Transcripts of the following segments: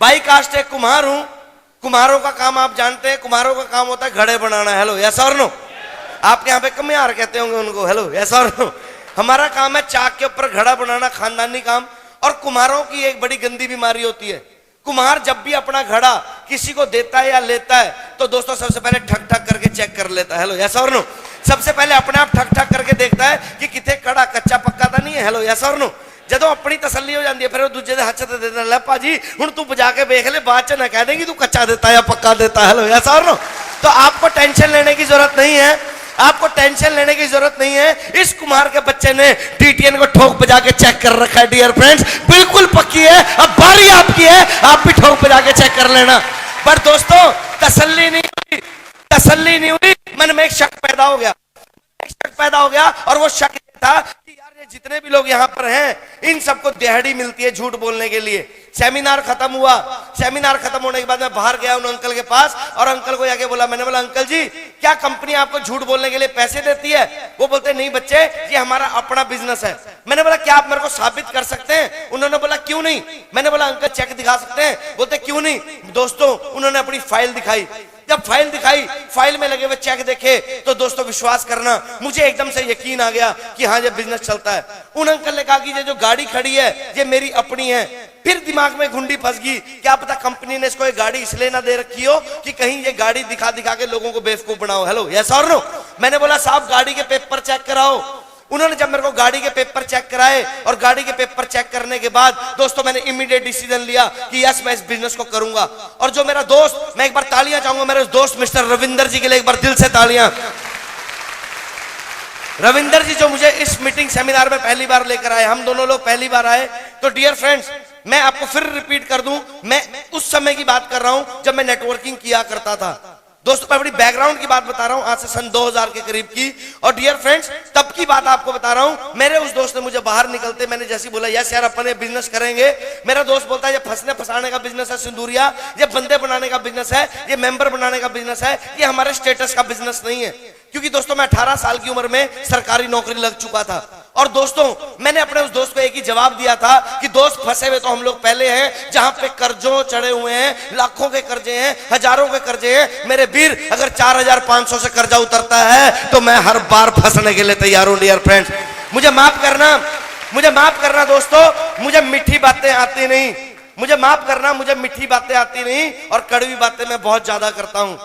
By cast एक कुम्हार हूं। कुम्हारों का काम आप जानते हैं, कुम्हारों का काम होता है घड़े बनाना। हेलो यस और नो? आपके यहाँ पे कमियार कहते होंगे उनको। हेलो यस और नो? हमारा काम है चाक के ऊपर घड़ा बनाना, खानदानी काम। और कुम्हारों की एक बड़ी गंदी बीमारी होती है, कुम्हार जब भी अपना घड़ा किसी को देता है या लेता है तो दोस्तों सबसे पहले ठक ठक करके चेक कर लेता है। हेलो यस और नो? सबसे पहले अपने आप ठक ठक करके देखता है कि कितने कड़ा कच्चा पक्का तो नहीं है। हेलो यस और नो? जदों अपनी तसल्ली हो जाती है फिर वो दूजे दे हथ ते देता, ले भाजी हुण तू बजा के देख ले, बाद च ना कह देंगी तू कच्चा देता या पक्का देता। हेलो यस और नो? तो आपको टेंशन लेने की जरूरत नहीं है, आपको टेंशन लेने की जरूरत नहीं है। इस कुम्हार के बच्चे ने टीटीएन को ठोक बजा के चेक कर रखा है डियर फ्रेंड्स, बिल्कुल पक्की है। अब बारी आपकी है, आप भी ठोक बजा के चेक कर लेना। पर दोस्तों तसल्ली नहीं हुई, तसल्ली नहीं हुई, मन में एक शक पैदा हो गया, एक शक पैदा हो गया। और वो शक था कि यार ये जितने भी लोग यहाँ पर हैं इन सबको दिहाड़ी मिलती है झूठ बोलने के लिए। सेमिनार खत्म हुआ, सेमिनार खत्म होने के बाद मैं बाहर गया उन अंकल के पास और अंकल को जाके बोला, मैंने बोला अंकल जी क्या कंपनी आपको झूठ बोलने के लिए पैसे देती है? वो बोलते नहीं बच्चे ये हमारा अपना बिजनेस है। मैंने बोला क्या आप मेरे को साबित कर सकते हैं? उन्होंने बोला क्यों नहीं? मैंने बोला अंकल चेक दिखा सकते हैं? बोलते क्यों नहीं। दोस्तों उन्होंने अपनी फाइल दिखाई, जब फाइल दिखाई, फाइल में लगे हुए चेक देखे तो दोस्तों विश्वास करना मुझे एकदम से यकीन आ गया कि हाँ ये बिजनेस चलता है। उन अंकल ने कहा कि ये जो गाड़ी खड़ी है ये मेरी अपनी है। फिर दिमाग में घुंडी फंस गई, क्या पता कंपनी ने इसको ये गाड़ी इसलिए ना दे रखी हो कि कहीं ये गाड़ी दिखा दिखा के लोगों को बेवकूफ बनाओ। हेलो यस और नो? मैंने बोला साहब गाड़ी के पेपर चेक कराओ। उन्होंने जब मेरे को गाड़ी के पेपर चेक कराए और गाड़ी के पेपर चेक करने के बाद दोस्तों मैंने इमीडिएट डिसीजन लिया कि यस मैं इस बिजनेस को करूंगा। और जो मेरा दोस्त, मैं एक बार तालियां चाहूंगा मेरे दोस्त मिस्टर रविंदर जी के लिए, एक बार दिल से तालियां। रविंदर जी जो मुझे इस मीटिंग सेमिनार में पहली बार लेकर आए, हम दोनों लोग पहली बार आए। तो डियर फ्रेंड्स मैं आपको फिर रिपीट कर दूं, मैं उस समय की बात कर रहा हूं जब मैं नेटवर्किंग किया करता था। दोस्तों मैं बड़ी बैकग्राउंड की बात बता रहा हूं, आज से सन 2000 के करीब की। और डियर फ्रेंड्स तब की बात आपको बता रहा हूं, मेरे उस दोस्त ने मुझे बाहर निकलते, मैंने जैसे बोला यस यार अपन ये बिजनेस करेंगे, मेरा दोस्त बोलता है ये फंसने फंसाने का बिजनेस है सिंदूरिया, ये बंदे बनाने का बिजनेस है, ये मेंबर बनाने का बिजनेस है, ये हमारे स्टेटस का बिजनेस नहीं है। क्योंकि दोस्तों मैं 18 साल की उम्र में सरकारी नौकरी लग चुका था। और दोस्तों मैंने अपने उस दोस्त को एक ही जवाब दिया था कि दोस्त फंसे हुए तो हम लोग पहले हैं, जहां पे कर्जों चढ़े हुए हैं, लाखों के कर्जे हैं, हजारों के कर्जे हैं। मेरे वीर अगर 4500 से कर्जा उतरता है तो मैं हर बार फंसने के लिए तैयार हूं। डियर फ्रेंड्स मुझे माफ करना, मुझे माफ करना दोस्तों, मुझे मीठी बातें आती नहीं, मुझे माफ करना, मुझे मीठी बातें आती नहीं और कड़वी बातें मैं बहुत ज्यादा करता हूं।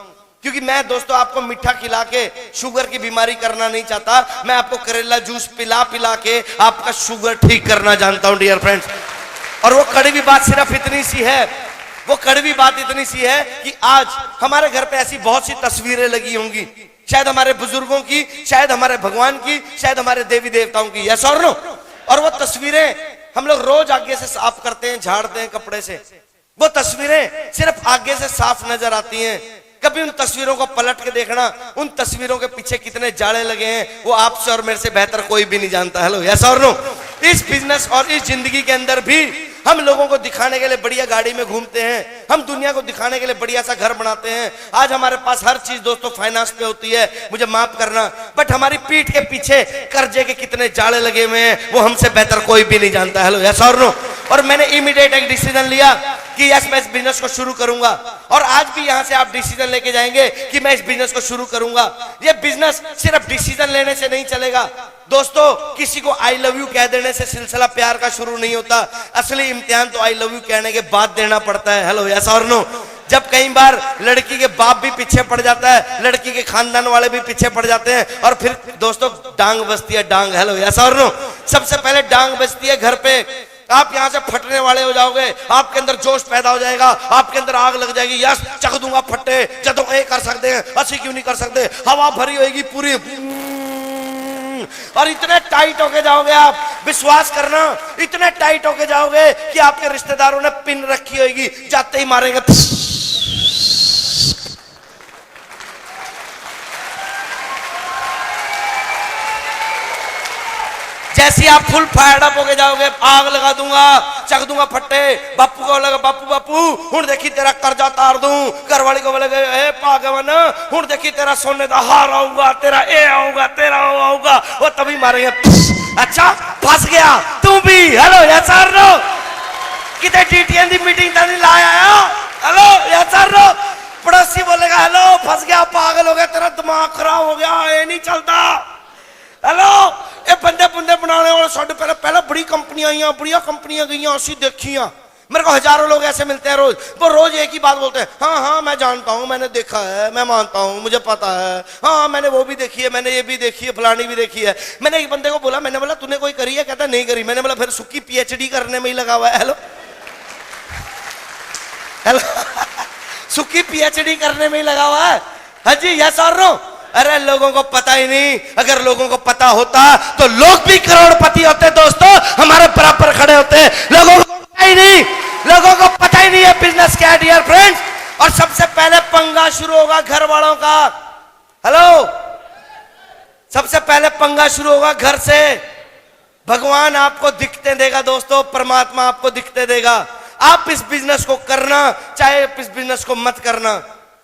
क्योंकि मैं दोस्तों आपको मीठा खिला के शुगर की बीमारी करना नहीं चाहता, मैं आपको करेला जूस पिला पिला के आपका शुगर ठीक करना जानता हूं डियर फ्रेंड्स। और वो कड़वी बात सिर्फ इतनी सी है, वो कड़वी बात इतनी सी है कि आज हमारे घर पे ऐसी बहुत सी तस्वीरें लगी होंगी, शायद हमारे बुजुर्गों की, शायद हमारे भगवान की, शायद हमारे देवी देवताओं की, यस और नो? और वो तस्वीरें हम लोग रोज आगे से साफ करते हैं, झाड़ते हैं कपड़े से, वो तस्वीरें सिर्फ आगे से साफ नजर आती हैं। कभी उन तस्वीरों को पलट के देखना, उन तस्वीरों के पीछे कितने जाले लगे हैं वो आपसे और मेरे से बेहतर कोई भी नहीं जानता। हेलो यस और नो? इस बिजनेस और इस जिंदगी के अंदर भी हम लोगों को दिखाने के लिए बढ़िया गाड़ी में घूमते हैं, हम दुनिया को दिखाने के लिए बढ़िया सा घर बनाते हैं। आज हमारे पास हर चीज दोस्तों फाइनेंस पे होती है, मुझे माफ करना, बट हमारी पीठ के पीछे कर्जे के कितने जाले लगे हुए हैं वो हमसे बेहतर कोई भी नहीं जानता। हेलो यस और नो? और मैंने इमीडिएट एक डिसीजन लिया कि यस मैं इस बिजनेस को शुरू करूंगा। और आज भी यहां से आप डिसीजन लेके जाएंगे कि मैं इस बिजनेस को शुरू करूंगा। ये बिजनेस सिर्फ डिसीजन लेने से नहीं चलेगा दोस्तों, किसी को आई लव यू कह देने से सिलसिला प्यार का शुरू नहीं होता। असली इम्तिहान तो आई लव यू कहने के बाद देना पड़ता है। हेलो यस और नो? जब कई बार लड़की के बाप भी पीछे पड़ जाता है, लड़की के खानदान वाले भी पीछे पड़ जाते हैं और फिर दोस्तों डांग बजती है, डांग। हेलो यस और नो? सबसे पहले डांग बजती है घर पे, आप यहां से फटने वाले हो जाओगे, आपके अंदर जोश पैदा हो जाएगा, आपके अंदर आग लग जाएगी, यस चख दूंगा फट्टे, जदों ए कर सकते हैं असि क्यों नहीं कर सकते, हवा भरी होगी पूरी, और इतने टाइट होके जाओगे आप, विश्वास करना इतने टाइट होके जाओगे कि आपके रिश्तेदारों ने पिन रखी होगी, जाते ही मारेंगे। जैसे आप फुल फायर्ड अप होके जाओगे, आग लगा दूंगा, चख दूंगा फट्टे, बापू को लगा बापू बापू हुण देखी तेरा कर्जा तार दूं, घर वाली को बोलेगे ए पागवन हुण देखी तेरा सोने का हार आऊंगा, तेरा ए आऊंगा, तेरा आऊंगा, वो तभी मारेंगे। अच्छा फंस गया तू भी। हेलो यस और नो? कितने टीटीएन की मीटिंग तो नहीं लाया सर लो। पड़ोसी बोलेगा हेलो फंस गया, पागल हो गया, तेरा दिमाग खराब हो गया, ये नहीं चलता। हेलो ये बंदे बुंदे बनाने वाले साढ़े पहले बड़ी कंपनियां आई, बढ़िया कंपनियां गई, असि देखियां। मेरे को हजारों लोग ऐसे मिलते हैं रोज, वो रोज एक ही बात बोलते हैं, हाँ हाँ मैं जानता हूँ, मैंने देखा है, मैं मानता हूँ, मुझे पता है, हाँ मैंने वो भी देखी है, मैंने ये भी देखी है, फलानी भी देखी है। मैंने एक बंदे को बोला, मैंने बोला तूने कोई करी है? कहता नहीं करी। मैंने बोला फिर सुक्की पीएचडी करने में ही लगा हुआ है। हेलो हेलो सुक्की पीएचडी करने में ही लगा हुआ है। हाँ जी, यस और नो? अरे लोगों को पता ही नहीं, अगर लोगों को पता होता तो लोग भी करोड़पति होते दोस्तों, हमारे बराबर खड़े होते। लोगों को पता ही नहीं, लोगों को पता ही नहीं है बिजनेस क्या है डियर फ्रेंड्स। और सबसे पहले पंगा शुरू होगा घर वालों का। हेलो, सबसे पहले पंगा शुरू होगा घर से। भगवान आपको दिखते देगा दोस्तों, परमात्मा आपको दिखते देगा। आप इस बिजनेस को करना, चाहे इस बिजनेस को मत करना,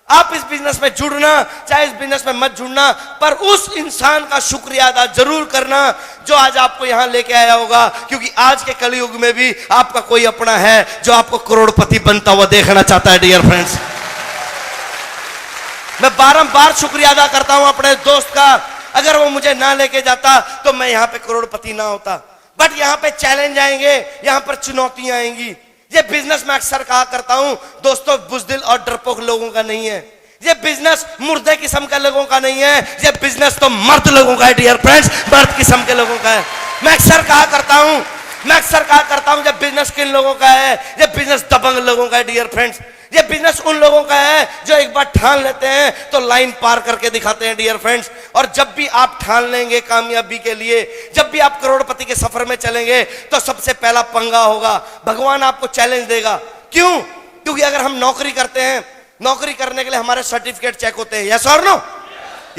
आप इस बिजनेस में जुड़ना, चाहे इस बिजनेस में मत जुड़ना, पर उस इंसान का शुक्रिया अदा जरूर करना जो आज आपको यहां लेके आया होगा, क्योंकि आज के कलयुग में भी आपका कोई अपना है जो आपको करोड़पति बनता हुआ देखना चाहता है डियर फ्रेंड्स। मैं बारंबार शुक्रिया अदा करता हूं अपने दोस्त का, अगर वो मुझे ना लेके जाता तो मैं यहां पे करोड़पति ना होता। बट यहां पे चैलेंज आएंगे, यहां पर चुनौतियां आएंगी। ये बिजनेस मैं अक्सर कहा करता हूं दोस्तों, बुजदिल और डरपोक लोगों का नहीं है। ये बिजनेस मुर्दे किस्म के लोगों का नहीं है, ये बिजनेस तो मर्द लोगों का है डियर फ्रेंड्स, मर्द किस्म के लोगों का है। मैं अक्सर कहा करता हूं ये बिजनेस किन लोगों का है? ये बिजनेस दबंग लोगों का है डियर फ्रेंड्स। ये बिजनेस उन लोगों का है जो एक बार ठान लेते हैं तो लाइन पार करके दिखाते हैं डियर फ्रेंड्स। और जब भी आप ठान लेंगे कामयाबी के लिए, जब भी आप करोड़पति के सफर में चलेंगे, तो सबसे पहला पंगा होगा, भगवान आपको चैलेंज देगा। क्यों? क्योंकि अगर हम नौकरी करते हैं, नौकरी करने के लिए हमारे सर्टिफिकेट चेक होते हैं। यस और नो?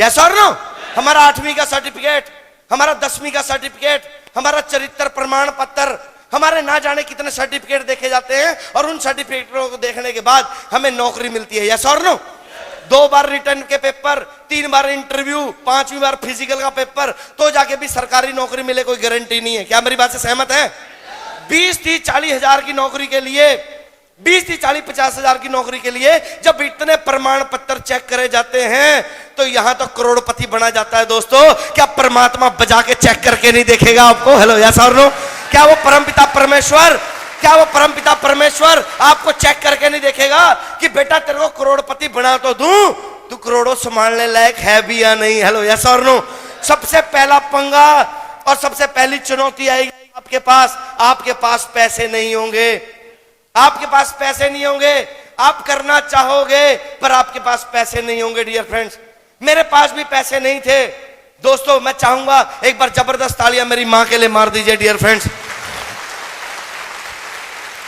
यस और नो? हमारा 8वीं का सर्टिफिकेट, हमारा 10वीं का सर्टिफिकेट, हमारा चरित्र प्रमाण पत्र, हमारे ना जाने कितने सर्टिफिकेट देखे जाते हैं, और उन सर्टिफिकेटों को देखने के बाद हमें नौकरी मिलती है। यस और नो? 2 बार रिटर्न के पेपर, 3 बार इंटरव्यू, 5वीं बार फिजिकल का पेपर, तो जाके भी सरकारी नौकरी मिले कोई गारंटी नहीं है। क्या मेरी बात से सहमत है? 20, 30, 40 हजार की नौकरी के लिए, 20, 30, 40, 50 हजार की नौकरी के लिए जब इतने प्रमाण पत्र चेक करे जाते हैं तो यहां तो करोड़पति बना जाता है दोस्तों। क्या परमात्मा बजा के चेक करके नहीं देखेगा आपको? हेलो, यस और नो? क्या वो परमपिता परमेश्वर आपको चेक करके नहीं देखेगा कि बेटा तेरे को करोड़पति बना तो दूं, तू करोड़ों संभालने लायक है भी या नहीं? हेलो, यस और नो? सबसे पहला पंगा और सबसे पहली चुनौती आएगी आपके पास पैसे नहीं होंगे। आपके पास पैसे नहीं होंगे, आप करना चाहोगे पर आपके पास पैसे नहीं होंगे डियर फ्रेंड्स। मेरे पास भी पैसे नहीं थे दोस्तों। मैं चाहूंगा एक बार जबरदस्त तालियां मेरी मां के लिए मार दीजिए डियर फ्रेंड्स।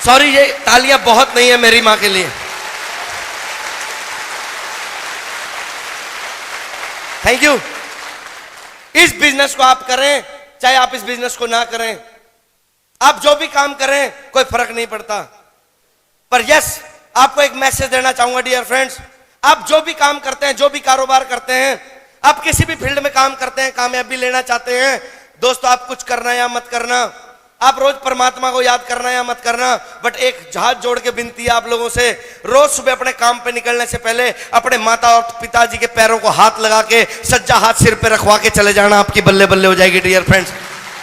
सॉरी, ये तालियां बहुत नहीं है मेरी मां के लिए। Thank you. इस बिजनेस को आप करें, चाहे आप इस बिजनेस को ना करें, आप जो भी काम करें कोई फर्क नहीं पड़ता। पर यस, आपको एक मैसेज देना चाहूंगा डियर फ्रेंड्स। आप जो भी काम करते हैं, जो भी कारोबार करते हैं, आप किसी भी फील्ड में काम करते हैं, कामयाबी लेना चाहते हैं दोस्तों, आप कुछ करना या मत करना, आप रोज परमात्मा को याद करना या मत करना, बट एक हाथ जोड़ के विनती है आप लोगों से, रोज सुबह अपने काम पे निकलने से पहले अपने माता और पिताजी के पैरों को हाथ लगा के सज्जा हाथ सिर पे रखवा के चले जाना, आपकी बल्ले बल्ले हो जाएगी डियर फ्रेंड्स।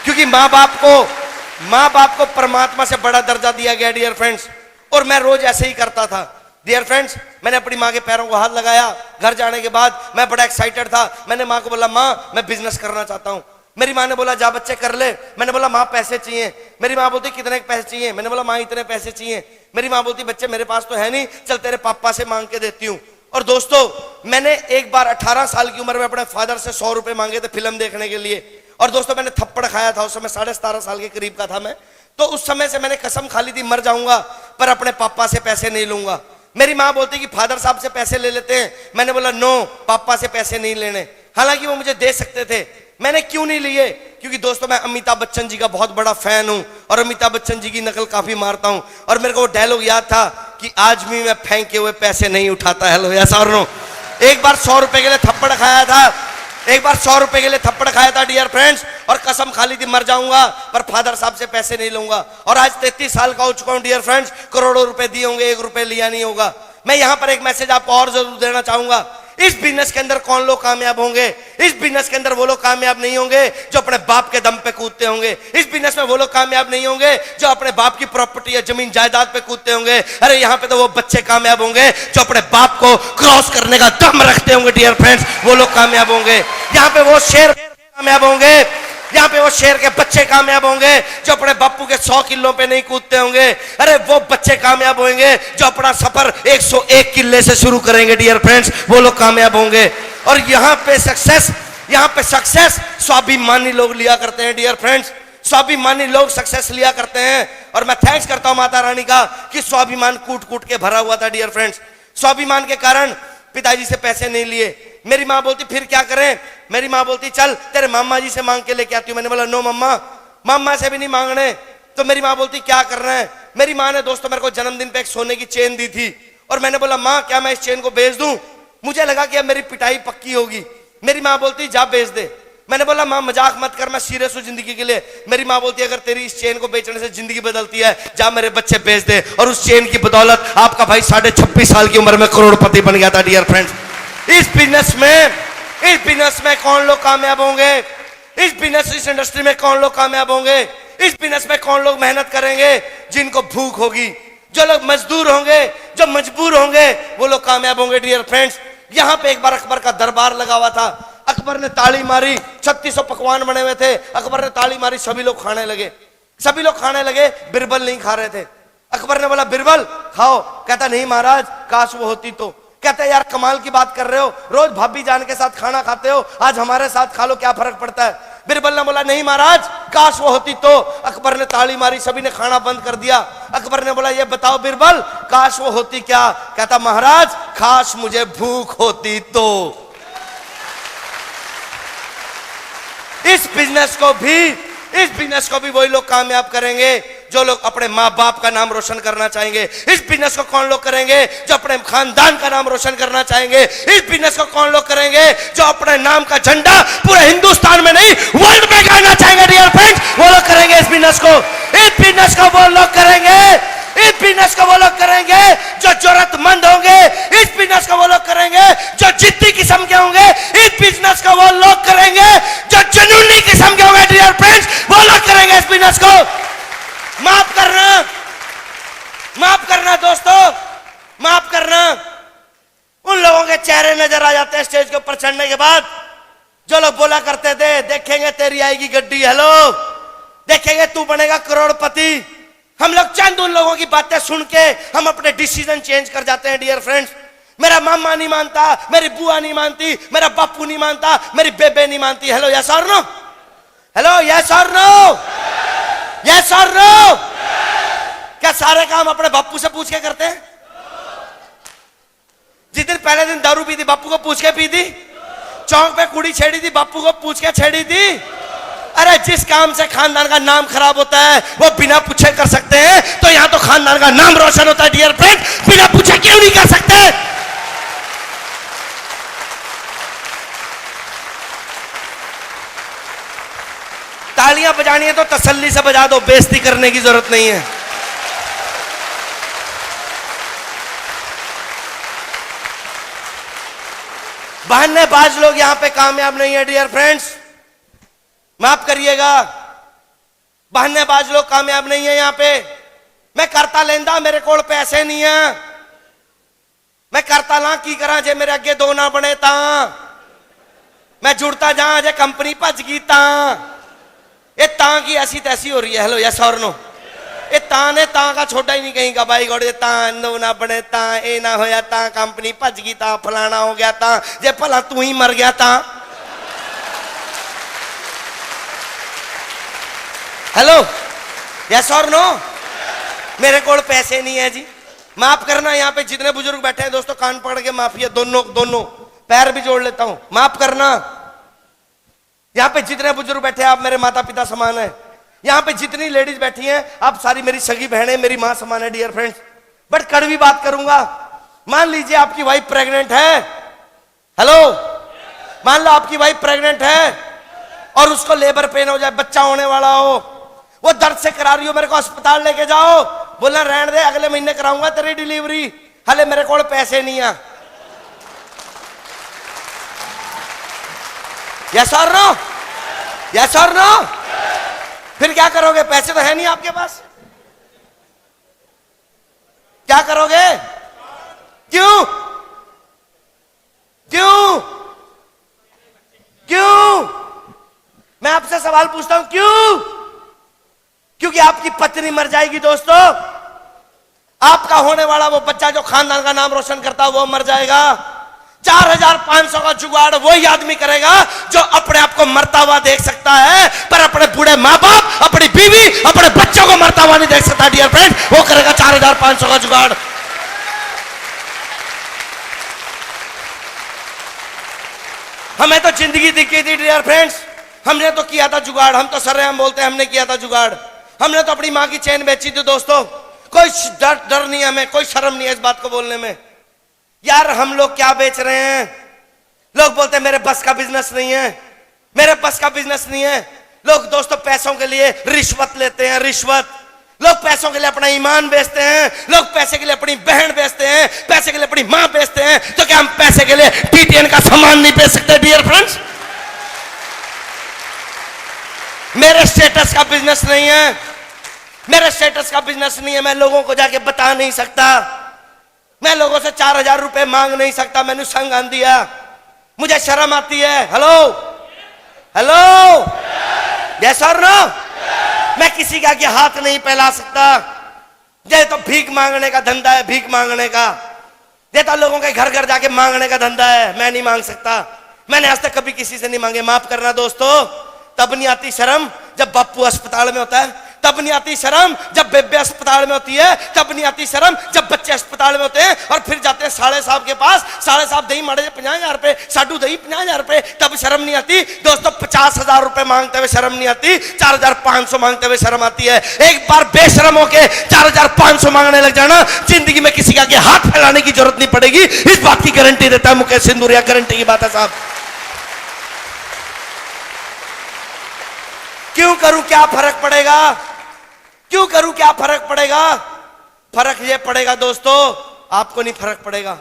क्योंकि माँ बाप को परमात्मा से बड़ा दर्जा दिया गया डियर फ्रेंड्स। और मैं रोज ऐसे ही करता था डियर फ्रेंड्स। मैंने अपनी माँ के पैरों को हाथ लगाया, घर जाने के बाद मैं बड़ा एक्साइटेड था। मैंने माँ को बोला, माँ मैं बिजनेस करना चाहता हूँ। मेरी माँ ने बोला, जा बच्चे कर ले। मैंने बोला, माँ पैसे चाहिए। मेरी माँ बोलती, कितने पैसे चाहिए? मैंने बोला, माँ इतने पैसे चाहिए। मेरी माँ बोलती, बच्चे मेरे पास तो है नहीं, चल तेरे पापा से मांग के देती हूँ। और दोस्तों, मैंने एक बार 18 साल की उम्र में अपने फादर से 100 रुपए मांगे थे फिल्म देखने के लिए। और दोस्तों, मैंने थप्पड़ खाया था, उस समय 17.5 साल के करीब का था मैं। तो उस समय से मैंने कसम खा ली थी, मर जाऊंगा पर अपने पापा से पैसे नहीं लूंगा। मेरी माँ बोलती कि फादर साहब से पैसे ले लेते हैं। मैंने बोला, नो, पापा से पैसे नहीं लेने। हालांकि वो मुझे दे सकते थे। मैंने क्यों नहीं लिए? क्योंकि दोस्तों, मैं अमिताभ बच्चन जी का बहुत बड़ा फैन हूं और अमिताभ बच्चन जी की नकल काफी मारता हूं। और मेरे को वो डायलॉग याद था कि आज भी मैं फेंके हुए पैसे नहीं उठाता। हेलो, ऐसा और नो? एक बार 100 रुपए के लिए थप्पड़ खाया था, डियर फ्रेंड्स, और कसम खा ली थी मर जाऊंगा पर फादर साहब से पैसे नहीं लूंगा। और आज 33 साल का हो चुका हूं डियर फ्रेंड्स। करोड़ों रुपए दिए होंगे, 1 रुपए लिया नहीं होगा। मैं यहां पर एक मैसेज आपको और जरूर देना चाहूंगा। इस बिजनेस के अंदर कौन लोग कामयाब होंगे? इस बिजनेस के अंदर वो लोग कामयाब नहीं होंगे जो अपने बाप के दम पे कूदते होंगे। इस बिजनेस में वो लोग कामयाब नहीं होंगे जो अपने बाप की प्रॉपर्टी या जमीन जायदाद पे कूदते होंगे। अरे यहाँ पे तो वो बच्चे कामयाब होंगे जो अपने बाप को क्रॉस करने का दम रखते होंगे। डियर फ्रेंड्स, वो लोग कामयाब होंगे। यहाँ पे वो शेर कामयाब होंगे, यहाँ पे वो शेर के बच्चे कामयाब होंगे जो अपने बापू के 100 किलों पे नहीं कूदते होंगे। अरे वो बच्चे कामयाब होंगे जो अपना सफर 101 किले से शुरू करेंगे। डियर फ्रेंड्स, वो लोग कामयाब होंगे। और यहाँ पे सक्सेस स्वाभिमानी लोग लिया करते हैं। डियर फ्रेंड्स, स्वाभिमानी लोग सक्सेस लिया करते हैं। और मैं थैंक्स करता हूं माता रानी का कि स्वाभिमान कूट कूट के भरा हुआ था। डियर फ्रेंड्स, स्वाभिमान के कारण पिताजी से पैसे नहीं लिए। मेरी माँ बोलती फिर क्या करें? मेरी माँ बोलती चल तेरे मामा जी से मांग के लेके आती हूँ। मैंने बोला नो मम्मा, मामा से भी नहीं मांगने। तो मेरी माँ बोलती क्या करना है? मेरी माँ ने दोस्तों मेरे को जन्मदिन पे एक सोने की चेन दी थी और मैंने बोला माँ क्या मैं इस चेन को बेच दूं? मुझे लगा कि अब मेरी पिटाई पक्की होगी। मेरी माँ बोलती जा बेच दे। मैंने बोला माँ मजाक मत कर, मैं सीरियस हूँ जिंदगी के लिए। मेरी माँ बोलती अगर तेरी इस चेन को बेचने से जिंदगी बदलती है जा मेरे बच्चे बेच दे। और उस चेन की बदौलत आपका भाई 26.5 साल की उम्र में करोड़पति बन गया था। डियर फ्रेंड्स, इस बिजनेस में कौन लोग कामयाब होंगे? इस इंडस्ट्री में कौन लोग कामयाब होंगे? इस बिजनेस में कौन लोग मेहनत करेंगे? जिनको भूख होगी, जो लोग मजदूर होंगे, जो मजबूर होंगे, वो लोग कामयाब होंगे। डियर फ्रेंड्स, यहां पे एक बार अकबर का दरबार लगा हुआ था। अकबर ने ताली मारी, 3600 पकवान बने हुए थे। अकबर ने ताली मारी, सभी लोग खाने लगे। बिरबल नहीं खा रहे थे। अकबर ने बोला बिरबल खाओ। कहता नहीं महाराज, काश वो होती तो। कहते यार कमाल की बात कर रहे हो, रोज भाभी जान के साथ खाना खाते हो, आज हमारे साथ खा लो, क्या फर्क पड़ता है? बिरबल ने बोला नहीं महाराज, काश वो होती तो। अकबर ने ताली मारी, सभी ने खाना बंद कर दिया। अकबर ने बोला ये बताओ बिरबल, काश वो होती क्या? कहता महाराज काश मुझे भूख होती तो। इस बिजनेस को भी वही लोग कामयाब करेंगे जो लोग अपने माँ बाप का नाम रोशन करना चाहेंगे। इस बिजनेस को कौन लोग करेंगे जो अपने खानदान का नाम रोशन करना चाहेंगे। इस बिजनेस को कौन लोग करेंगे जो अपने नाम का झंडा पूरे हिंदुस्तान में नहीं वर्ल्ड में गाड़ना चाहेंगे। डियर फ्रेंड्स, वो लोग करेंगे इस बिजनेस को। इस बिजनेस को वो लोग करेंगे जो जरूरतमंद होंगे। इस बिजनेस को वो लोग करेंगे जो जिद्दी किस्म के होंगे। इस बिजनेस को वो लोग करेंगे जो जुनूनी किस्म के होंगे। डियर फ्रेंड्स, वो लोग करेंगे इस बिजनेस को। माफ करना दोस्तों, माफ करना। उन लोगों के चेहरे नजर आ जाते हैं स्टेज के ऊपर चढ़ने के बाद जो लोग बोला करते थे देखेंगे तेरी आएगी गड्डी, हेलो देखेंगे तू बनेगा करोड़पति। हम लोग चंद उन लोगों की बातें सुन के हम अपने डिसीजन चेंज कर जाते हैं। डियर फ्रेंड्स, मेरा मामा नहीं मानता, मेरी बुआ नहीं मानती, मेरा बापू नहीं मानता, मेरी बेबे नहीं मानती। हेलो यस और नो? हेलो यस और नो? यस और नो? क्या सारे काम अपने बापू से पूछ के करते हैं? जिस दिन पहले दिन दारू पी थी बापू को पूछ के पी थी। चौक पे कुड़ी छेड़ी थी बापू को पूछ के छेड़ी थी। अरे जिस काम से खानदान का नाम खराब होता है वो बिना पूछे कर सकते हैं, तो यहां तो खानदान का नाम रोशन होता है। डियर फ्रेंड्स, बिना पूछे क्यों नहीं कर सकते? तालियां बजानी है तो तसल्ली से बजा दो, बेइज्जती करने की जरूरत नहीं है। बहानेबाज लोग यहां पे कामयाब नहीं है। डियर फ्रेंड्स, माफ करिएगा, बहानेबाज लोग कामयाब नहीं है यहां पे। मैं करता लेंदा, मेरे कोल पैसे नहीं है। मैं करता ला की करा जे मेरे अगे दो ना बने ता। मैं जुड़ता जा जे कंपनी भज गई ता। ये ता की ऐसी तैसी हो रही है। हेलो यस और नो? ये ता ने ता का छोटा ही नहीं कहीं का भाई गोड़े ता दो ना बने ता, ए ना होया ता, कंपनी भज गई ता, फलाना हो गया ता, जे भला तू ही मर गया ता। हेलो यस और नो? मेरे कोल पैसे नहीं है जी। माफ करना, यहाँ पे जितने बुजुर्ग बैठे हैं दोस्तों, कान पकड़ के माफी है, दोनों पैर भी जोड़ लेता हूं, माफ करना। यहाँ पे जितने बुजुर्ग बैठे हैं आप मेरे माता पिता समान है। यहाँ पे जितनी लेडीज बैठी हैं आप सारी मेरी सगी बहनें, मेरी मां समान है। डियर फ्रेंड्स, बट कड़वी बात करूंगा। मान लीजिए आपकी वाइफ प्रेग्नेंट है। हेलो, मान लो आपकी वाइफ प्रेग्नेंट है और उसको लेबर पेन हो जाए, बच्चा होने वाला हो, वो दर्द से करा रही हो, मेरे को अस्पताल लेके जाओ। बोलना रहने दे, अगले महीने कराऊंगा तेरी डिलीवरी। हले मेरे को पैसे नहीं है। यस और नो? यस और नो? फिर क्या करोगे? पैसे तो है नहीं आपके पास, क्या करोगे? क्यों? क्यों? क्यों? मैं आपसे सवाल पूछता हूं, क्यों? क्योंकि आपकी पत्नी मर जाएगी दोस्तों, आपका होने वाला वो बच्चा जो खानदान का नाम रोशन करता है वो मर जाएगा। 4500 का जुगाड़ वही आदमी करेगा जो अपने आप को मरता हुआ देख सकता है, पर अपने बूढ़े मां बाप, अपनी बीवी, अपने बच्चों को मरता हुआ नहीं देख सकता। डियर फ्रेंड, वो करेगा 4500 का जुगाड़। हमें तो जिंदगी दिखी थी डियर फ्रेंड्स, हमने तो किया था जुगाड़। हम तो सरेआम बोलते हैं हमने किया था जुगाड़। हमने तो अपनी मां की चेन बेची थी दोस्तों। कोई डर नहीं है, हमें कोई शर्म नहीं है इस बात को बोलने में। यार हम लोग क्या बेच रहे हैं? लोग बोलते हैं मेरे बस का बिजनेस नहीं है, मेरे बस का बिजनेस नहीं है। लोग दोस्तों पैसों के लिए रिश्वत लेते हैं, रिश्वत। लोग पैसों के लिए अपना ईमान बेचते हैं, लोग पैसे के लिए अपनी बहन बेचते हैं, पैसे के लिए अपनी मां बेचते हैं। तो क्या हम पैसे के लिए टीटीएन का सामान नहीं बेच सकते डियर फ्रेंड्स? मेरे स्टेटस का बिजनेस नहीं है, मेरे स्टेटस का बिजनेस नहीं है। मैं लोगों को जाके बता नहीं सकता, मैं लोगों से 4000 रुपए मांग नहीं सकता। मैंने संग आन दिया, मुझे शर्म आती है। हेलो हेलो, यस और नो? मैं किसी का आगे हाथ नहीं फैला सकता। ये तो भीख मांगने का धंधा है, भीख मांगने का। ये तो लोगों के घर घर जाके मांगने का धंधा है। मैं नहीं मांग सकता, मैंने आज तक कभी किसी से नहीं मांगे। माफ करना दोस्तों, तब नहीं आती शर्म जब बापू अस्पताल में होता है, तब नहीं आती शर्म जब बेबे अस्पताल में होती है, तब नहीं आती शर्म जब बच्चे अस्पताल में होते हैं और फिर जाते हैं साले साहब के पास। साले साहब दही मारे 50,000 रुपए, साडू दही 50,000 रुपए, तब शर्म नहीं आती दोस्तों। 50,000 रुपए मांगते हुए शर्म नहीं आती, 4500 मांगते हुए शर्म आती है। एक बार बेशरम होके 4500 मांगने लग जाना, जिंदगी में किसी के आगे हाथ फैलाने की जरूरत नहीं पड़ेगी। इस बात की गारंटी देता है मुकेश सिंदूरिया, गारंटी की बात है साहब। क्यों करूं, क्या फर्क पड़ेगा? क्यों करूं, क्या फर्क पड़ेगा? फर्क ये पड़ेगा दोस्तों, आपको नहीं फर्क पड़ेगा,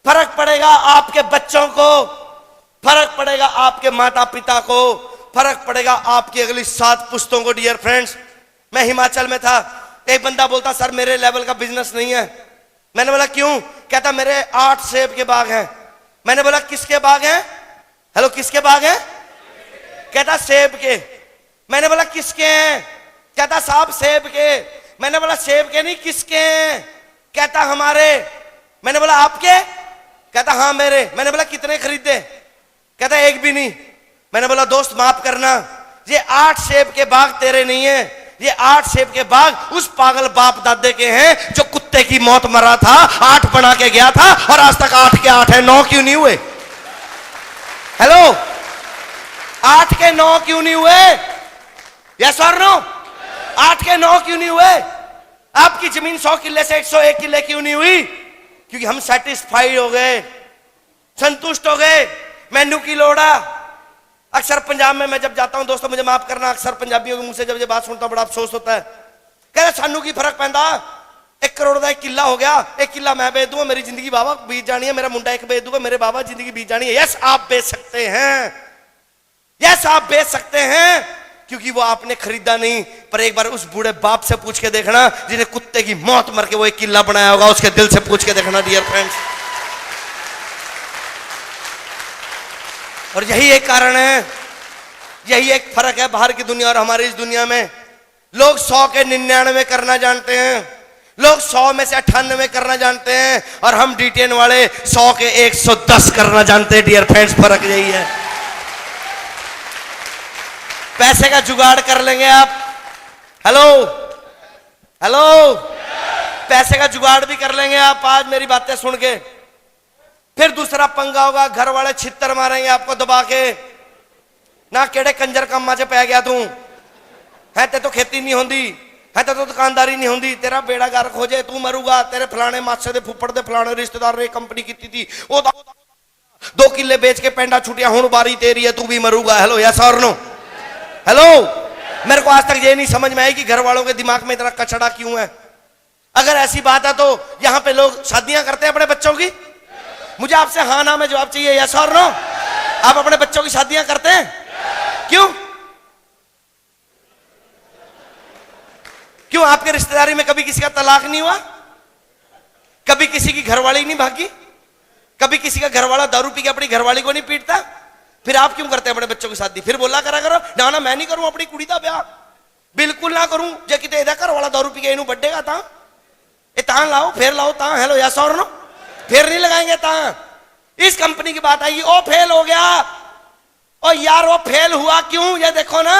फर्क पड़ेगा आपके बच्चों को, फर्क पड़ेगा आपके माता पिता को, फर्क पड़ेगा आपकी अगली 7 पुश्तों को। डियर फ्रेंड्स, मैं हिमाचल में था, एक बंदा बोलता सर मेरे लेवल का बिजनेस नहीं है। मैंने बोला क्यों? कहता मेरे 8 सेब के बाग हैं। मैंने बोला किसके बाग हैं? हेलो, किसके बाग हैं? कहता सेब के। मैंने बोला किसके हैं? कहता साहब सेब के। मैंने बोला सेब के नहीं, किसके हैं? कहता हमारे। मैंने बोला आपके? कहता हाँ मेरे। मैंने बोला कितने खरीदे? कहता एक भी नहीं। मैंने बोला दोस्त माफ करना, ये 8 सेब के बाग तेरे नहीं है, ये 8 सेब के बाग उस पागल बाप दादे के हैं जो कुत्ते की मौत मरा था, 8 बना के गया था और आज तक 8 के 8 है। 9 क्यों नहीं हुए? हेलो, 8 के 9 क्यों नहीं हुए? यस और नो? 8 के 9 क्यों नहीं हुए? आपकी जमीन 100 किले से 101 किले क्यों नहीं हुई? क्योंकि हम सेटिस्फाइड हो गए, संतुष्ट हो गए। मेनू की लोड़ा। अक्सर पंजाब में मैं जब जाता हूं दोस्तों, मुझे माफ करना, अक्सर पंजाबियों के मुंह से जब ये बात सुनता हूं बड़ा अफसोस होता है। कहते सानू की फर्क पैंदा, 1 करोड़ का 1 किला हो गया, 1 किला मैं बेच दूंगा, मेरी जिंदगी बाबा बीत जानी है, मेरा मुंडा 1 बेच दूंगा, मेरे बाबा जिंदगी बीत जानी है। यस आप बेच सकते हैं, यस आप बेच सकते हैं, क्योंकि वो आपने खरीदा नहीं। पर एक बार उस बूढ़े बाप से पूछ के देखना जिन्हें कुत्ते की मौत मर के वो 1 किला बनाया होगा, उसके दिल से पूछ के देखना डियर फ्रेंड्स। और यही एक कारण है, यही एक फर्क है बाहर की दुनिया और हमारी इस दुनिया में। लोग 100 के 99 करना जानते हैं, लोग 100 में से 98 करना जानते हैं, और हम डीटीएन वाले 100 के 110 करना जानते हैं। डियर फ्रेंड्स, फर्क यही है। पैसे का जुगाड़ कर लेंगे आप। हेलो हेलो, पैसे का जुगाड़ भी कर लेंगे आप आज मेरी बातें सुन के। फिर दूसरा पंगा होगा, घर वाले छित्तर मारेंगे आपको दबा के, ना केड़े कंजर कम्मा च पै गया तू है, ते तो खेती नहीं होंदी है, ते तो दुकानदारी नहीं होंदी, तेरा बेड़ा गर्क हो जाए, तू मरूगा, तेरे फलाने मासे दे फुफड़ दे फलाने रिश्तेदार ने कंपनी की थी, वो 2 किले बेच के पेंडा छुटिया, हुण बारी तेरी है, तू भी मरूगा। हेलो यस और नो? हेलो, मेरे को आज तक ये नहीं समझ में आई कि घर वालों के दिमाग में इतना कचड़ा क्यों है। अगर ऐसी बात है तो यहां पे लोग शादियां करते हैं अपने बच्चों की? मुझे आपसे हाँ ना में जवाब चाहिए, यस और नो। आप अपने बच्चों की शादियां करते हैं? क्यों? क्यों? आपके रिश्तेदारी में कभी किसी का तलाक नहीं हुआ? कभी किसी की घरवाली नहीं भागी? कभी किसी का घरवाला दारू पी के अपनी घरवाली को नहीं पीटता? फिर आप क्यों करते हैं अपने बच्चों की शादी? फिर बोला करा करो ना ना मैं नहीं करूं अपनी कुड़ी का ब्याह, बिल्कुल ना करूं। जे किते एदा घरवाला दारू पी के इनू बड्डेगा ता ए तां लाओ, फिर लाओ ता। हेलो यस और नो? फिर नहीं लगाएंगे ता। इस कंपनी की बात आएगी, ओ फेल हो गया। ओ यार वो फेल हुआ क्यों? ये देखो ना,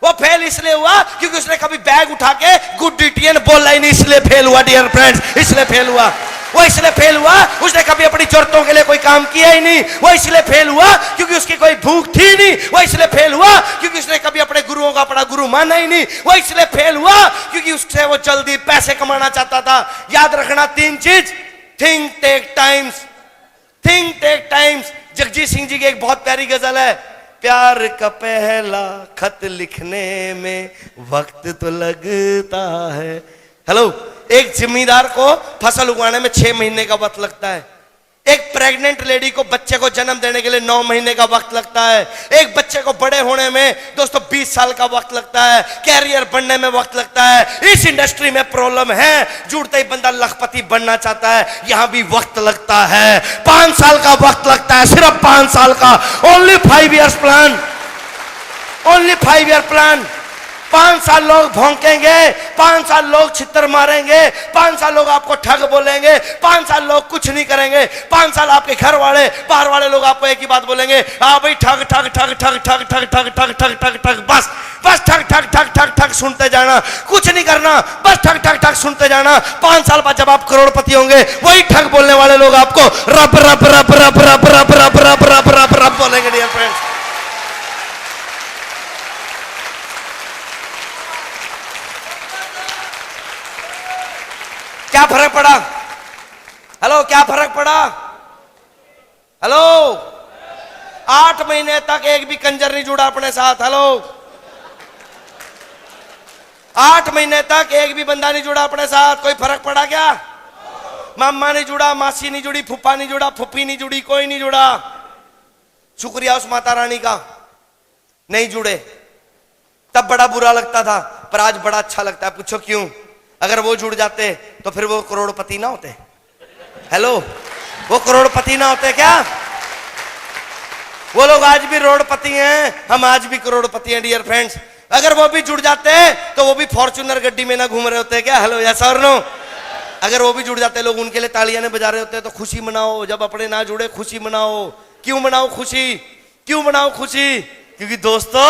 वो फेल इसलिए हुआ क्योंकि उसने कभी बैग उठा के गुड डिटीएन बोला ही नहीं, इसलिए फेल हुआ डियर फ्रेंड्स, इसलिए फेल हुआ। वो इसलिए फेल हुआ उसने कभी अपनी जरूरतों के लिए कोई काम किया ही नहीं। वो इसलिए फेल हुआ क्योंकि उसकी कोई भूख थी नहीं। वो इसलिए फेल हुआ क्योंकि उसने कभी अपने गुरुओं का अपना गुरु माना ही नहीं। वो इसलिए फेल हुआ क्योंकि उससे वो जल्दी पैसे कमाना चाहता था। याद रखना 3 चीज, think take times, think take times. Jagjit Singh ji की एक बहुत प्यारी गजल है, प्यार का पहला खत लिखने में वक्त तो लगता है। हेलो, एक जिम्मेदार को फसल उगाने में 6 महीने का वक्त लगता है। एक प्रेग्नेंट लेडी को बच्चे को जन्म देने के लिए 9 महीने का वक्त लगता है। एक बच्चे को बड़े होने में दोस्तों 20 साल का वक्त लगता है। कैरियर बनने में वक्त लगता है। इस इंडस्ट्री में प्रॉब्लम है, जुड़ते ही बंदा लखपति बनना चाहता है, यहां भी वक्त लगता है। 5 साल का वक्त लगता है, सिर्फ 5 साल का। Only 5 years plan, only 5 year plan. 5 साल लोग भौंकेंगे, 5 साल लोग छितर मारेंगे, 5 साल लोग आपको ठग बोलेंगे, 5 साल लोग कुछ नहीं करेंगे। 5 साल आपके घर वाले बाहर वाले लोग आपको एक ही बात बोलेंगे, हाँ भाई ठग ठग ठग ठग ठग ठग ठग ठग ठग ठग ठग, बस बस ठग ठग ठग ठग ठग सुनते जाना, कुछ नहीं करना, बस ठग ठग ठग सुनते जाना। 5 साल बाद जब आप करोड़पति होंगे, वही ठग बोलने वाले लोग आपको रब रब रब रब रब रब रब रब रब रब रब बोलेंगे डियर फ्रेंड्स। क्या फर्क पड़ा? हेलो, क्या फर्क पड़ा? हेलो, 8 महीने तक एक भी कंजर नहीं जुड़ा अपने साथ। हेलो, 8 महीने तक एक भी बंदा नहीं जुड़ा अपने साथ। कोई फर्क पड़ा क्या? मामा नहीं जुड़ा, मासी नहीं जुड़ी, फूफा नहीं जुड़ा, फूफी नहीं जुड़ी, कोई नहीं जुड़ा। शुक्रिया उस माता रानी का, नहीं जुड़े। तब बड़ा बुरा लगता था, पर आज बड़ा अच्छा लगता है। पूछो क्यों? अगर वो जुड़ जाते तो फिर वो करोड़पति ना होते। हेलो, वो करोड़पति ना होते क्या? वो लोग आज भी रोडपति हैं, हम आज भी करोड़पति हैं डियर फ्रेंड्स। अगर वो भी जुड़ जाते तो वो भी फॉर्च्यूनर गड्डी में ना घूम रहे होते क्या? हेलो यस और नो? अगर वो भी जुड़ जाते, लोग उनके लिए तालियां नहीं बजा रहे होते। तो खुशी मनाओ, जब अपने ना जुड़े खुशी मनाओ। क्यों मनाओ खुशी? क्यों मनाओ खुशी? क्योंकि दोस्तों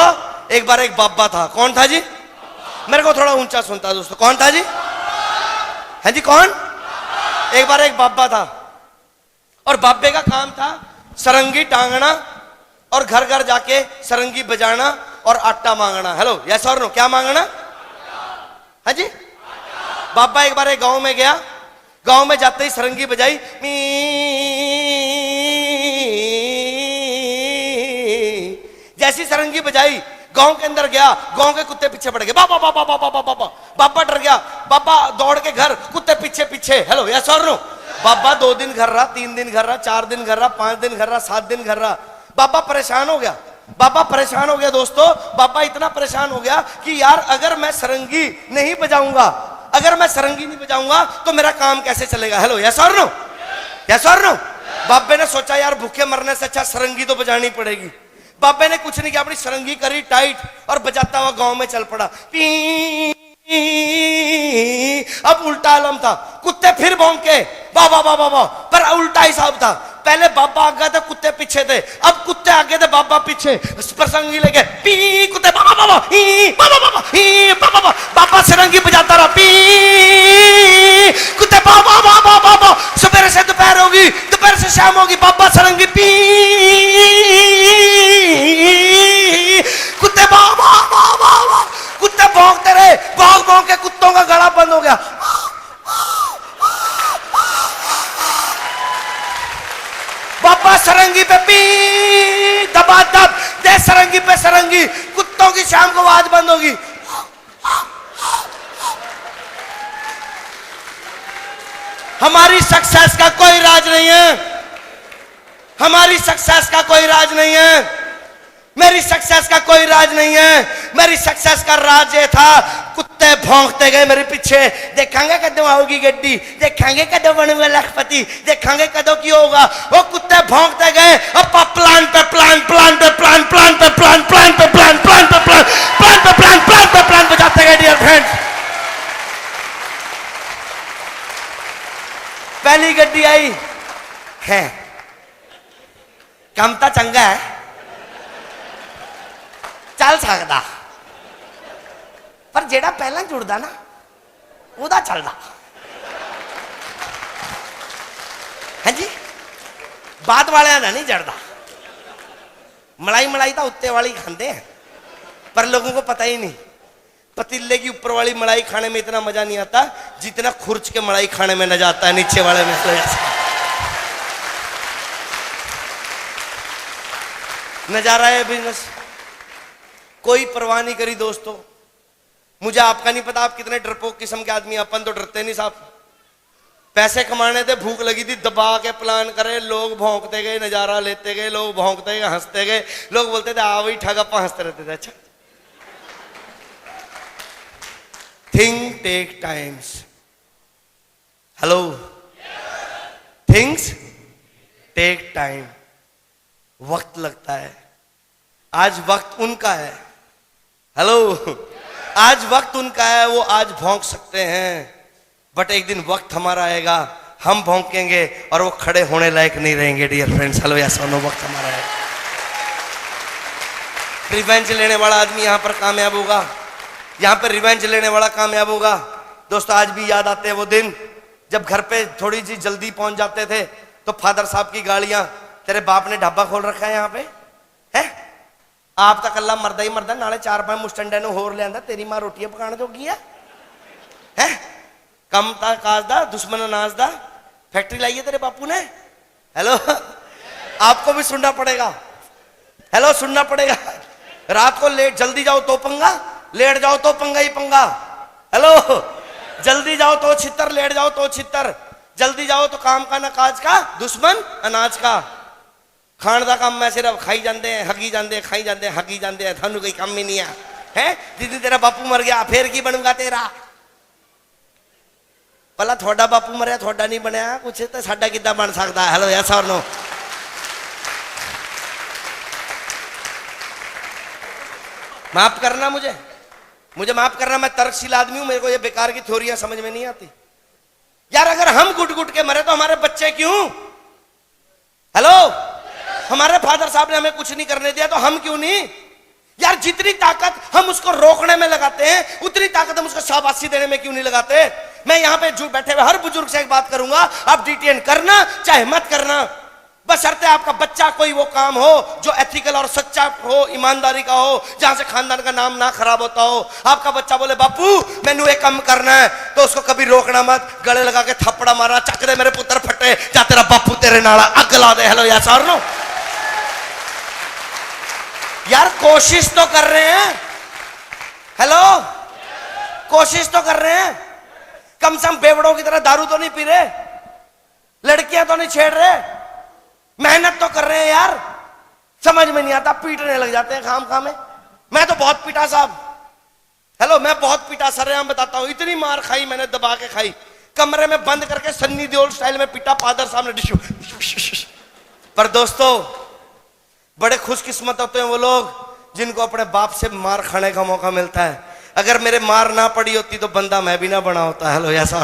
एक बार एक बाबा था। कौन था जी? मेरे को थोड़ा ऊंचा सुनता दोस्तों। कौन था जी? है जी कौन? एक बार एक बाबा था और बाबे का काम था सरंगी टांगना और घर घर जाके सरंगी बजाना और आटा मांगना। हेलो यस और नो? क्या मांगना? है जी? बाबा एक बार एक गांव में गया, गांव में जाते ही सरंगी बजाई, जैसी सरंगी बजाई गांव के अंदर गया, गांव के कुत्ते पीछे पड़ गए। बाबा बाबा बाबा बाबा बाबा, बाबा डर गया। बाबा दौड़ के घर, कुत्ते पीछे पीछे। हेलो यस और नो? बाबा 2 दिन घर रहा, 3 दिन घर रहा, 4 दिन घर रहा, 5 दिन घर रहा, 7 दिन घर रहा। बाबा परेशान हो गया। बाबा परेशान हो गया दोस्तों। बाबा इतना परेशान हो गया कि यार अगर मैं सरंगी नहीं बजाऊंगा, अगर मैं सरंगी नहीं बजाऊंगा तो मेरा काम कैसे चलेगा? हेलो यस और नो? यस और नो? बाबे ने सोचा यार भूखे मरने से अच्छा सरंगी तो बजानी पड़ेगी। बाबे ने कुछ नहीं किया, अपनी सरंगी करी टाइट और बजाता हुआ गांव में चल पड़ा। अब उल्टा आलम था, कुत्ते फिर भौंके बाबा बाबा बाबा, पर उल्टा हिसाब था। पहले बाबा आगे थे, कुत्ते पीछे थे। अब कुत्ते आगे थे, बाबा पीछे। सरंगी लेके पी, कुत्ते बाबा बाबा ही बाबा बाबा ही बाबा बाबा। बाबा सरंगी बजाता रहा, पी, कुत्ते बाबा बाबा बाबा। सवेरे से दोपहर होगी, दोपहर से शाम होगी, बाबा सरंगी पी, कुत्ते बाबा बाबा बाबा। कुत्ते भौंकते रहे, भौंक भौंक के कुत्तों का गला बंद हो गया। बाबा सरंगी पे पी, दबा दब दे, सरंगी पे सरंगी। कुत्तों की शाम को आवाज बंद होगी। हमारी सक्सेस का कोई राज नहीं है, हमारी सक्सेस का कोई राज नहीं है, मेरी सक्सेस का कोई राज नहीं है। मेरी सक्सेस का राज ये था, कुत्ते भौंकते गए मेरे पीछे, देखेंगे कदों आओगी गड्डी, देखेंगे कदों बनूंगा लखपति, देखेंगे कदों की होगा। वो कुत्ते भौंकते गए, अब प्लान पे प्लान, प्लान पे प्लान, प्लान पे प्लान, प्लान पे प्लान, प्लान पे प्लान, प्लान पे प्लान, प्लान पे प्लान बजाते गए डियर फ्रेंड्स। पहली गड्डी आई है, काम तो चंगा है, चल सकता, पर जेड़ा पहला जुड़दा ना ओदा चलदा। हाँ जी, बाद वाले का नहीं जड़दा। मलाई मलाई तो उत्ते वाली खाते हैं, पर लोगों को पता ही नहीं। पतीले की ऊपर वाली मलाई खाने में इतना मजा नहीं आता जितना खुर्च के मलाई खाने में मजा आता है नीचे वाले में। नजारा है बिजनेस, कोई परवाह नहीं करी दोस्तों। मुझे आपका नहीं पता आप कितने डरपोक किस्म के आदमी, अपन तो डरते नहीं साहब। पैसे कमाने थे, भूख लगी थी, दबा के प्लान करे, लोग भौंकते गए, नजारा लेते गए, लोग भौंकते गए, हंसते गए। लोग बोलते थे आ वही ठग, अपन हंसते रहते थे। अच्छा, thing take times, hello, things take time, वक्त लगता है। आज वक्त उनका है, हेलो, आज वक्त उनका है, वो आज भौंक सकते हैं, बट एक दिन वक्त हमारा आएगा, हम भौंकेंगे और वो खड़े होने लायक नहीं रहेंगे डियर फ्रेंड्स। हेलो, ऐसा नो, वक्त हमारा है। रिवेंज लेने वाला आदमी यहां पर कामयाब होगा, यहां पर रिवेंज लेने वाला कामयाब होगा। दोस्तों, आज भी याद आते हैं वो दिन जब घर पे थोड़ी सी जल्दी पहुंच जाते थे तो फादर साहब की गाड़ियां, तेरे बाप ने ढाबा खोल रखा है यहाँ पे है, आप तो कला मरदा ही मरदा, नाले 4-5 मुस्टंडे ने होर लिया, तेरी मां रोटियां पकाने जोगी है, कम ता काज दा, दुश्मन अनाज दा, फैक्ट्री लाई है तेरे बापू ने। हेलो, आपको भी सुनना पड़ेगा, हेलो, सुनना पड़ेगा। रात को लेट जल्दी जाओ तो पंगा, लेट जाओ तो पंगा ही पंगा। हेलो, जल्दी जाओ तो छितर, लेट जाओ तो छितर, जल्दी जाओ तो काम का ना काज का, दुश्मन अनाज का। खाण का काम मैं सिर्फ खाई जाते हैं, हगी जाते हैं, खाई जाते हैं, हगी जाते हैं, थानू कोई काम ही नहीं है। दीदी तेरा बापू मर गया, फिर की बनूंगा तेरा? भला थोड़ा बापू मरिया, थोड़ा नहीं बनया कुछ तो साडा किद्दां बन सकता है? हेलो, ऐसा और नो। माफ करना, मुझे माफ करना, मैं तर्कशील आदमी हूं, मेरे को ये बेकार की थ्योरियां समझ में नहीं आती यार। अगर हम गुट गुट के मरे तो हमारे बच्चे क्यों? हेलो, हमारे फादर साहब ने हमें कुछ नहीं करने दिया तो हम क्यों नहीं? यार, जितनी ताकत हम उसको रोकने में लगाते हैं उतनी ताकत हम उसको शाबाशी देने में क्यों नहीं लगाते? मैं यहाँ पे जो बैठे हुए हर बुजुर्ग से एक बात करूंगा, आप डीटीएन करना चाहे मत करना, बशर्ते आपका बच्चा कोई वो काम हो जो एथिकल और सच्चा हो, ईमानदारी का हो, जहां से खानदान का नाम ना खराब होता हो। आपका बच्चा बोले बापू मैनू एक काम करना है, तो उसको कभी रोकना मत, गले लगा के थप्पड़ा मारा, चक दे मेरे पुत्र फटे, जा तेरा बापू तेरे नाला अग ला दे। हेलो, या सर नो यार, कोशिश तो कर रहे हैं, हेलो, कोशिश तो कर रहे हैं, कम से कम बेवड़ों की तरह दारू तो नहीं पी रहे, लड़कियां तो नहीं छेड़ रहे, मेहनत तो कर रहे हैं यार। समझ में नहीं आता, पीटने लग जाते हैं खाम खाम में। मैं तो बहुत पीटा साहब, हेलो, मैं बहुत पीटा, सरेआम बताता हूं, इतनी मार खाई मैंने, दबा के खाई, कमरे में बंद करके सन्नी देओल स्टाइल में पीटा, फादर साहब ने डिशू। पर दोस्तों, बड़े खुशकिस्मत होते हैं वो लोग जिनको अपने बाप से मार खाने का मौका मिलता है। अगर मेरे मार ना पड़ी होती तो बंदा मैं भी ना बना होता। हेलो, ऐसा।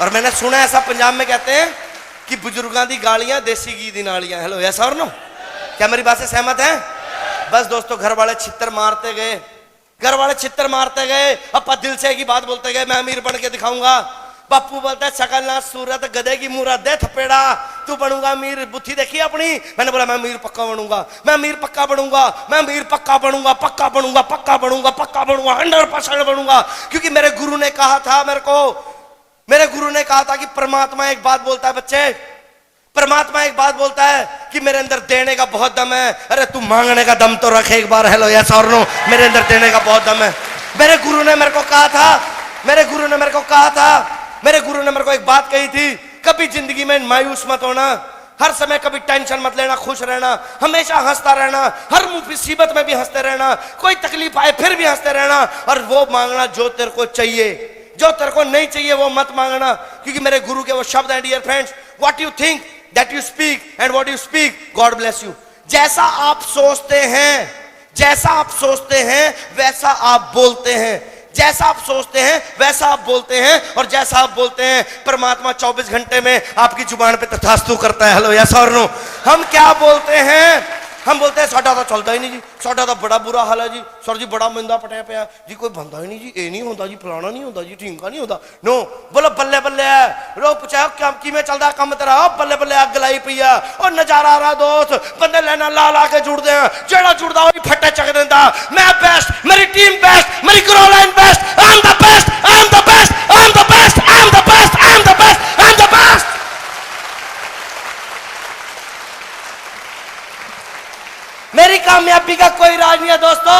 और मैंने सुना ऐसा पंजाब में कहते हैं कि बुजुर्गों की गालियां देसी घी दी नालियां। हेलो, ऐसा और नो, क्या मेरी बात से सहमत है? बस दोस्तों, घर वाले छित्तर मारते गए, घर वाले छित्तर मारते गए, अपा दिल से एक ही बात बोलते गए, मैं अमीर बन के दिखाऊंगा। बापू बोलता है शकल ना सूरत गधे की मुरा दे थपेड़ा, तू बनूंगा अमीर, बुद्धि देखी अपनी। मैंने बोला मैं अमीर पक्का बनूंगा, मैं अमीर पक्का बनूंगा, मैं अमीर पक्का बनूंगा, पक्का बनूंगा, पक्का बनूंगा, पक्का बनूंगा, 100% बनूंगा। क्योंकि मेरे गुरु ने कहा था मेरे को, मेरे गुरु ने कहा था कि परमात्मा एक बात बोलता है बच्चे, परमात्मा एक बात बोलता है कि मेरे अंदर देने का बहुत दम है। अरे तू मांगने का दम तो रखे एक बार। हेलो, यस और नो, मेरे अंदर देने का बहुत दम है। मेरे गुरु ने मेरे को कहा था, मेरे गुरु ने मेरे को कहा था मेरे गुरु ने मेरे को एक बात कही थी, कभी जिंदगी में मायूस मत होना, हर समय कभी टेंशन मत लेना, खुश रहना, हमेशा हंसता रहना, हर मुसीबत में भी हंसते रहना, कोई तकलीफ आए फिर भी हंसते रहना, और वो मांगना जो तेरे को चाहिए, जो तेरे को नहीं चाहिए वो मत मांगना। क्योंकि मेरे गुरु के वो शब्द हैं dear friends, what you think that you speak and what you speak God bless you. जैसा आप सोचते हैं, जैसा आप सोचते हैं वैसा आप बोलते हैं, जैसा आप सोचते हैं वैसा आप बोलते हैं, और जैसा आप बोलते हैं परमात्मा 24 घंटे में आपकी जुबान पे तथास्तु करता है। हेलो यस और नो। हम क्या बोलते हैं? हम बोलते हैं साडा तो चलता ही नहीं जी, साडा तो बड़ा बुरा हाल है जी, सर जी बड़ा मंदा पटिया पिया जी, कोई बंदा ही नहीं जी, ये नहीं होता जी, फलाना नहीं होता जी, ठीका नहीं होता। नो, बोलो बल्ले बल्ले है। लोग पूछा क्या किमें चलता काम तेरा? बल्ले बल्ले अग लाई पई है, और नजारा आ रहा दोस्त, बंदे लाइना ला ला के जुड़ते हैं, जेड़ा जुड़दा वही फट्टे चक देंदा। मैं बेस्ट, मेरी टीम बेस्ट, मेरी crow line best, I am the best, I am the best, I am the best, I am the best, I am the best, I am the best. मेरी कामयाबी का कोई राज नहीं है दोस्तों।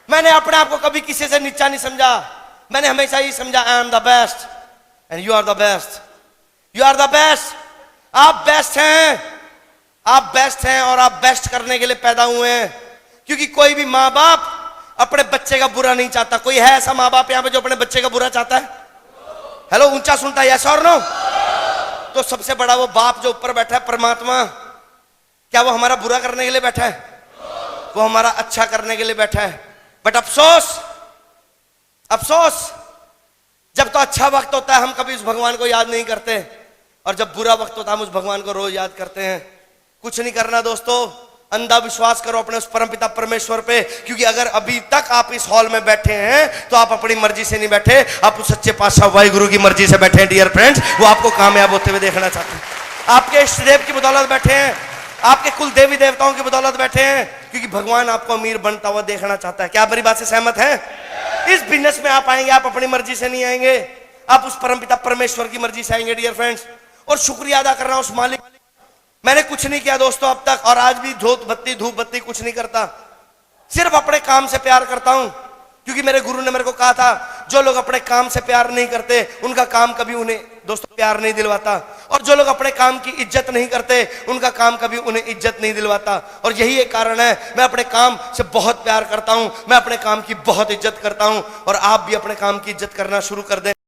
मैंने अपने आप को कभी किसी से नीचा नहीं समझा, मैंने हमेशा ही समझा I am the best and you are the best, you are the best. आप बेस्ट हैं, आप बेस्ट हैं, और आप बेस्ट करने के लिए पैदा हुए हैं। क्योंकि कोई भी माँ बाप अपने बच्चे का बुरा नहीं चाहता। कोई है ऐसा माँ बाप यहाँ पे जो अपने बच्चे का बुरा चाहता है? हेलो, ऊंचा सुनता है यस और नो? तो सबसे बड़ा वो बाप जो ऊपर बैठा है परमात्मा, क्या वो हमारा बुरा करने के लिए बैठा है? वो हमारा अच्छा करने के लिए बैठा है। बट अफसोस, अफसोस, जब तो अच्छा वक्त होता है हम कभी उस भगवान को याद नहीं करते, और जब बुरा वक्त होता है हम उस भगवान को रोज याद करते हैं। कुछ नहीं करना दोस्तों, अंधा विश्वास करो अपने उस परमपिता परमेश्वर पे। क्योंकि अगर अभी तक आप इस हॉल में बैठे हैं तो आप अपनी मर्जी से नहीं बैठे, आप उस सच्चे पातशाह वाहिगुरु की मर्जी से बैठे हैं डियर फ्रेंड्स। वो आपको कामयाब होते हुए देखना चाहते हैं। आपके इष्ट देव की बदौलत बैठे हैं, आपके कुल देवी देवताओं की बदौलत बैठे हैं, क्योंकि भगवान आपको अमीर बनता हुआ देखना चाहता है। क्या आप मेरी बात से सहमत हैं? इस बिजनेस में आप आएंगे, आप अपनी मर्जी से नहीं आएंगे, आप उस परमपिता परमेश्वर की मर्जी से आएंगे डियर फ्रेंड्स। और शुक्रिया अदा कर रहा हूं उस मालिक। मैंने कुछ नहीं किया दोस्तों अब तक, और आज भी धूप बत्ती कुछ नहीं करता, सिर्फ अपने काम से प्यार करता हूं। क्योंकि मेरे गुरु ने मेरे को कहा था, जो लोग अपने काम से प्यार नहीं करते उनका काम कभी उन्हें दोस्तों प्यार नहीं दिलवाता, और जो लोग अपने काम की इज्जत नहीं करते उनका काम कभी उन्हें इज्जत नहीं दिलवाता। और यही एक कारण है, मैं अपने काम से बहुत प्यार करता हूं, मैं अपने काम की बहुत इज्जत करता हूं, और आप भी अपने काम की इज्जत करना शुरू कर दें।